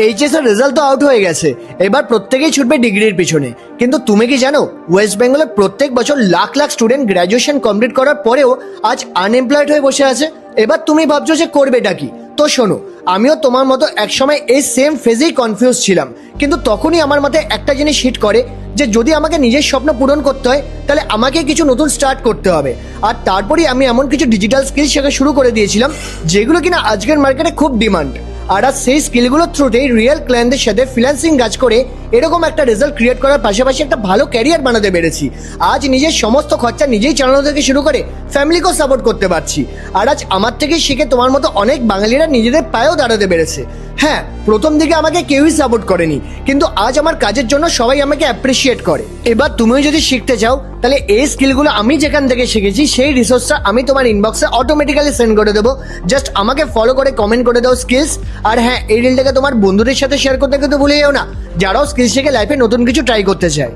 HS এর result তো out হয়ে গেছে, এবার প্রত্যেকেই ছুটবে ডিগ্রির পিছনে। কিন্তু তুমি কি জানো ওয়েস্ট বেঙ্গলে প্রত্যেক বছর lakh lakh student graduation complete করার পরেও আজ আনএমপ্লয়েড হয়ে বসে আছে। এবার তুমি ভাবছো যে করবেটা কি। তো শোনো, আমিও তোমার মতো একসময় এই সেম ফেজেই কনফিউজ ছিলাম, কিন্তু তখনই আমার মাথায় একটা জিনিস হিট করে যে যদি আমাকে নিজের স্বপ্ন পূরণ করতে হয় তাহলে আমাকে কিছু নতুন স্টার্ট করতে হবে। আর তারপরেই আমি এমন কিছু ডিজিটাল স্কিল শেখা শুরু করে দিয়েছিলাম যেগুলো কিনা আজকের মার্কেটে খুব ডিমান্ড। আর আজ সেই স্কিলগুলোর থ্রুতেই রিয়েল ক্লায়েন্টদের সাথে ফ্রিল্যান্সিং কাজ করে এরকম একটা রেজাল্ট ক্রিয়েট করার পাশাপাশি একটা ভালো ক্যারিয়ার বানাতে পেরেছি। আজ নিজের সমস্ত খরচা নিজেই চালানো থেকে শুরু করে ফ্যামিলিকেও সাপোর্ট করতে পারছি। আর আজ আমার থেকেই শিখে তোমার মতো অনেক বাঙালিরা নিজেদের পায়েও দাঁড়াতে পেরেছে। হ্যাঁ, প্রথম দিকে আমাকে কেউই সাপোর্ট করেনি, কিন্তু আজ আমার কাজের জন্য সবাই আমাকে অ্যাপ্রিসিয়েট করে। এবার তুমিও যদি শিখতে চাও তাহলে এই স্কিলগুলো আমি যেখান থেকে শিখেছি সেই রিসোর্সটা আমি তোমার ইনবক্সে অটোমেটিক্যালি সেন্ড করে দেবো। জাস্ট আমাকে ফলো করে কমেন্ট করে দাও স্কিলস। আর হ্যাঁ, এই রিলটাকে তোমার বন্ধুদের সাথে শেয়ার করতে কিন্তু ভুলে যাও না, যারাও স্কিল শিখে লাইফে নতুন কিছু ট্রাই করতে চায়।